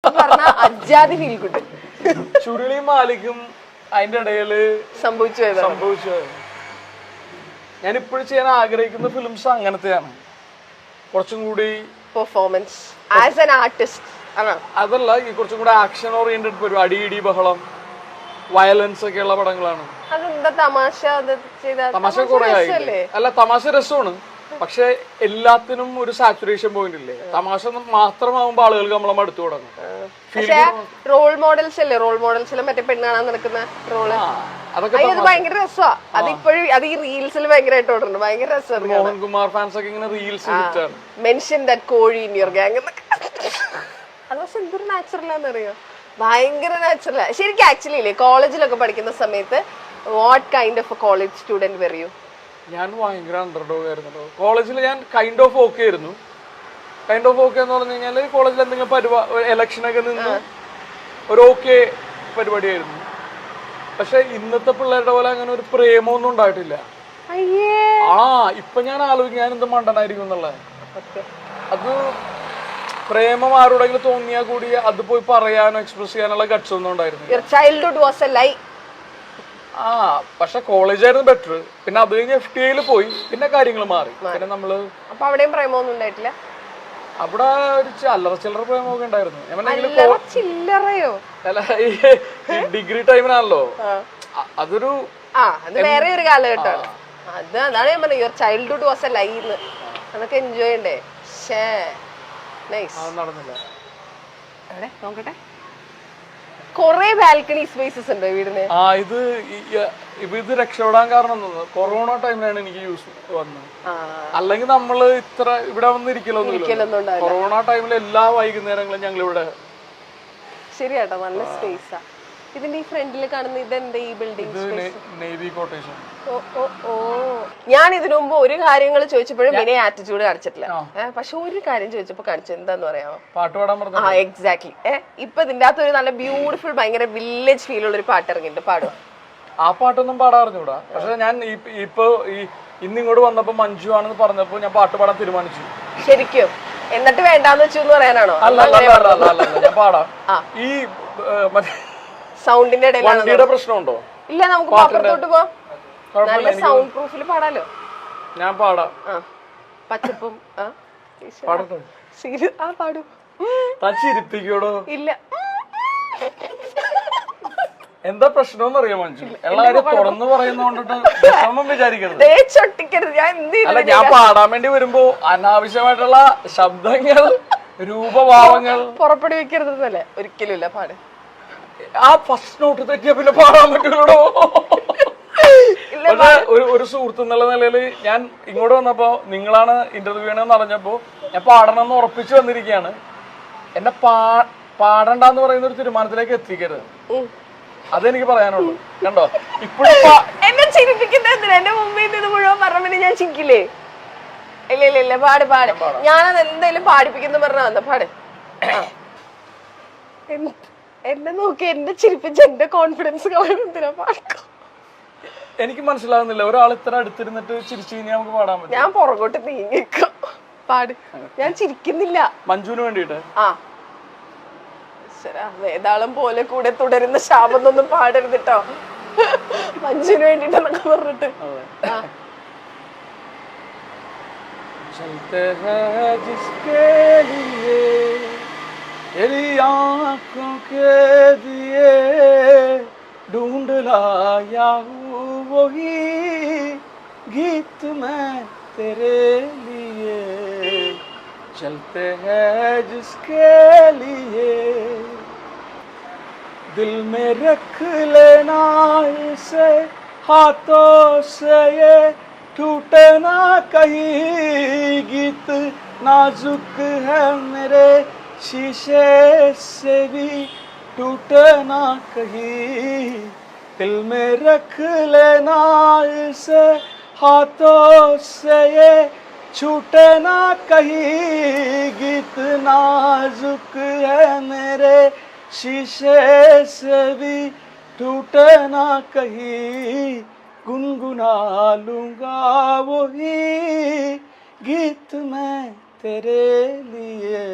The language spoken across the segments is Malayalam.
പറഞ്ഞ അജാതി ഫീൽ ഗുഡ്. ചുരുളിയും മാലിക്കും അതിന്റെ ഇടയില് സംഭവിച്ചു. ഞാൻ ഇപ്പോഴും ചെയ്യാൻ ആഗ്രഹിക്കുന്ന ഫിലിംസ് അങ്ങനത്തെയാണ്. കുറച്ചും കൂടി പെർഫോമൻസ് ആസ് ആൻ ആർട്ടിസ്റ്റ്. അതല്ല, ഈ കുറച്ചും കൂടി ആക്ഷൻ ഓറിയന്റഡ് പരിപാടി, അടിയിടി ബഹളം, വയലൻസ് ഒക്കെ ഉള്ള പടങ്ങളാണ്. തമാശ കുറെ ആയില്ലേ? അല്ല, തമാശ രസമാണ്. പക്ഷെ എല്ലാത്തിനും ഒരു സാച്ചുറേഷൻ പോയിന്റ് ഇല്ലേ? തമാശ മാത്രമാകുമ്പോ ആളുകൾക്ക് നമ്മളെ മടുത്തു തുടങ്ങും. റോൾ മോഡൽസ് അല്ലേ? റോൾ മോഡൽസിലും മറ്റേ പെണ്ണാണാൻ നടക്കുന്ന റോള്, അതൊക്കെ ഭയങ്കര രസമാണ്. അതിപ്പോഴും അത് ഈ റീൽസിൽ ഭയങ്കരമായിട്ട് ഓടുന്നുണ്ട്. ഭയങ്കര രസമാണ്. മോഹൻകുമാർ ഫാൻസ് ഒക്കെ ഇങ്ങനെ റീൽസ് മെൻഷൻ ദാറ്റ് കോഴി ഇൻ യുവർ ഗാങ് എന്നൊക്കെ. അത് പക്ഷെ എന്തൊരു നാച്ചുറലാന്നറിയോ? ഭയങ്കര നാച്ചുറലാ ശരിക്കും. ആക്ച്വലി ഇല്ലേ, കോളേജിലൊക്കെ പഠിക്കുന്ന സമയത്ത് what kind of a college student were you? ഞാൻ ഭയങ്കര അണ്ടർഡോഗ് ആയിരുന്നു. കോളേജിൽ ഞാൻ കൈൻഡ് ഓഫ് ഓക്കെ ആയിരുന്നു. കൈൻഡ് ഓഫ് ഓക്കെ എന്ന് പറഞ്ഞു കഴിഞ്ഞാൽ കോളേജിൽ എന്തെങ്കിലും ഇലക്ഷനൊക്കെ നിന്ന് ഒരു ഓക്കെ പരിപാടിയായിരുന്നു. പക്ഷെ ഇന്നത്തെ പിള്ളേരുടെ പോലെ അങ്ങനെ ഒരു പ്രേമമൊന്നും ഉണ്ടായിട്ടില്ല. ഇപ്പൊ ഞാൻ ആലോചിക്കും ഞാൻ എന്ത് മണ്ടനായിരിക്കും എന്നുള്ളത്. അത് പ്രേമം ആരോടെങ്കിലും തോന്നിയാൽ കൂടി അത് പോയി പറയാനോ എക്സ്പ്രസ് ചെയ്യാനുള്ള ഗട്ട്സ് ഒന്നും ഉണ്ടായിരുന്നു. പക്ഷെ കോളേജായിരുന്നു ബെറ്റർ. പിന്നെ അത് കഴിഞ്ഞ് FTIയിൽ പോയി, പിന്നെ കാര്യങ്ങൾ മാറി. പിന്നെ നമ്മള് അവിടെയും പ്രേമൊന്നും ഉണ്ടായിട്ടില്ല. അവിടെ ഒരു അല്ലറ ചില്ലറ പ്രേമൊക്കെ ഉണ്ടായിരുന്നു. ഡിഗ്രി ടൈമിനാണല്ലോ അതൊരു വേറെ ഒരു കാലഘട്ടമാണ്. അതാണ് ഞാൻ പറഞ്ഞത്, your childhood was a lie. അതൊക്കെ എൻജോയ് ചെയ്യണ്ടേ? നടന്നില്ല. നോക്കട്ടെ, കൊറേ ബാൽക്കണി സ്പേസസ് ഉണ്ട് വീടിന്. ഇത് രക്ഷപ്പെടാൻ കാരണം കൊറോണ ടൈമിലാണ് എനിക്ക് യൂസ് വന്നത്. അല്ലെങ്കിൽ നമ്മള് ഇത്ര ഇവിടെ വന്നിരിക്കലൊന്നും. കൊറോണ ടൈമിൽ എല്ലാ വൈകുന്നേരങ്ങളും ഞങ്ങൾ ഇവിടെ. ശരിയാട്ടോ, നല്ല സ്പേസാ. ഇതിന്റെ ഈ ഫ്രണ്ടിൽ കാണുന്ന ഇതെന്താ ഈ ബിൽഡിംഗ്? Navy quotation. ഞാൻ ഇതിനു മുമ്പ് ഒരു കാര്യങ്ങൾ ചോദിച്ചപ്പോഴും പിന്നെ ആറ്റിറ്റ്യൂഡ് കാണിച്ചിട്ടില്ല. പക്ഷെ ഒരു കാര്യം ചോദിച്ചപ്പോ കാണിച്ചു. എന്താന്ന് പറയാമോ? പാട്ട് പാടാൻ പറഞ്ഞു. എക്സാക്ട്ലി. ഇപ്പൊ ഇതിന്റെ അകത്ത് ഒരു നല്ല ബ്യൂട്ടിഫുൾ ഭയങ്കര വില്ലേജ് ഫീൽ ഉള്ള ഒരു പാട്ട് ഇറങ്ങിയിട്ട്. പാടുക. ആ പാട്ടൊന്നും പാടാറിഞ്ഞൂടാ. പക്ഷെ ഞാൻ ഇപ്പൊ ഇന്നിങ്ങോട്ട് വന്നപ്പോ മഞ്ജു ആണെന്ന് പറഞ്ഞപ്പോ ഞാൻ പാട്ട് പാടാൻ തീരുമാനിച്ചു. ശരിക്കും? എന്നിട്ട് വേണ്ടാന്ന് വെച്ചു എന്ന് പറയാനാണോ? അല്ല, ഞാൻ പാടാം. ഈ സൗണ്ടിന്റെ വണ്ടിയുടെ പ്രശ്നമുണ്ടോ? ഇല്ല, നമുക്ക് അപ്പുറത്തോട്ട് പോവാം. നല്ല സൗണ്ട് പ്രൂഫിൽ പാടാലോ. ഞാൻ പാടാം. പച്ചപ്പും പാടും. ചിരിപ്പിക്കോടോ? ഇല്ല. എന്താ പ്രശ്നം അറിയാം മഞ്ജു? എല്ലാരും തുറന്നു പറയുന്നോണ്ടിട്ട് വിചാരിക്കരുത്. അല്ല, ഞാൻ പാടാൻ വേണ്ടി വരുമ്പോ അനാവശ്യമായിട്ടുള്ള ശബ്ദങ്ങൾ, രൂപഭാവങ്ങൾ പുറപ്പെടുവിക്കരുതെന്നല്ലേ? ഒരിക്കലും ഇല്ല. പാട്. ആ ഫസ്റ്റ് നോട്ട് തെറ്റിയാ പിന്നെ പാടാൻ പറ്റുള്ളൂ. പക്ഷെ ഒരു സുഹൃത്ത് എന്നുള്ള നിലയില് ഞാൻ ഇങ്ങോട്ട് വന്നപ്പോ നിങ്ങളാണ് ഇന്റർവ്യൂ ചെയ്യണമെന്ന് അറിഞ്ഞപ്പോ ഞാൻ പാടണം എന്ന് ഉറപ്പിച്ചു വന്നിരിക്കുകയാണ്. എന്നെ പാടണ്ടെന്ന് പറയുന്ന ഒരു തീരുമാനത്തിലേക്ക് എത്തിക്കരുത്. അതെനിക്ക് പറയാനുള്ളൂ. കണ്ടോ, ഇപ്പോഴും എന്നെ ചിരിപ്പിക്കുന്ന എന്റെ മുമ്പിൽ നിന്ന് മുഴുവൻ പറഞ്ഞ ഞാൻ ചിരിക്കില്ലേ? ഇല്ല, പാട്. ഞാനത് എന്തായാലും പാടിപ്പിക്കുന്ന പറഞ്ഞ പാട്. എന്നെ നോക്കി എന്നെ ചിരിപ്പിച്ച് എന്റെ കോൺഫിഡൻസ് എന്തിനാ പാടിക്കോ? എനിക്ക് മനസ്സിലാകുന്നില്ല. ഒരാൾ ഇത്ര അടുത്തിരുന്നിട്ട് ചിരിച്ചു കഴിഞ്ഞാൽ നമുക്ക് പാടാൻ പറ്റും. ഞാൻ പുറകോട്ട് നീങ്ങിക്കോ. പാട്. ഞാൻ ചിരിക്കുന്നില്ല. മഞ്ജുവിന് വേണ്ടിട്ട്. വേതാളം പോലെ കൂടെ തുടരുന്ന ശാപൊന്നും പാടരുതിട്ടോ. മഞ്ജുവിന് വേണ്ടിട്ടെന്നൊക്കെ പറഞ്ഞിട്ട്. तेरी आँखों के दिए ढूंढ लाया हूँ वही गीत मैं तेरे लिए चलते हैं जिसके लिए दिल में रख लेना इसे हाथों से ये टूटे ना कहीं गीत नाजुक है मेरे शीशे से भी टूटे ना कहीं दिल में रख लेना इसे हाथों से ये छूटे ना कहीं गीत नाजुक है मेरे शीशे से भी टूटे ना कहीं गुनगुना लूंगा वही गीत मैं तेरे लिए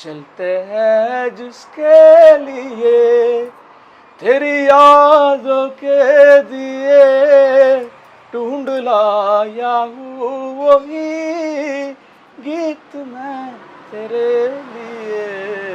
चलते हैं जिसके लिए तेरी यादों के दिए ढूंढ लाया हूँ वही गीत मैं तेरे लिए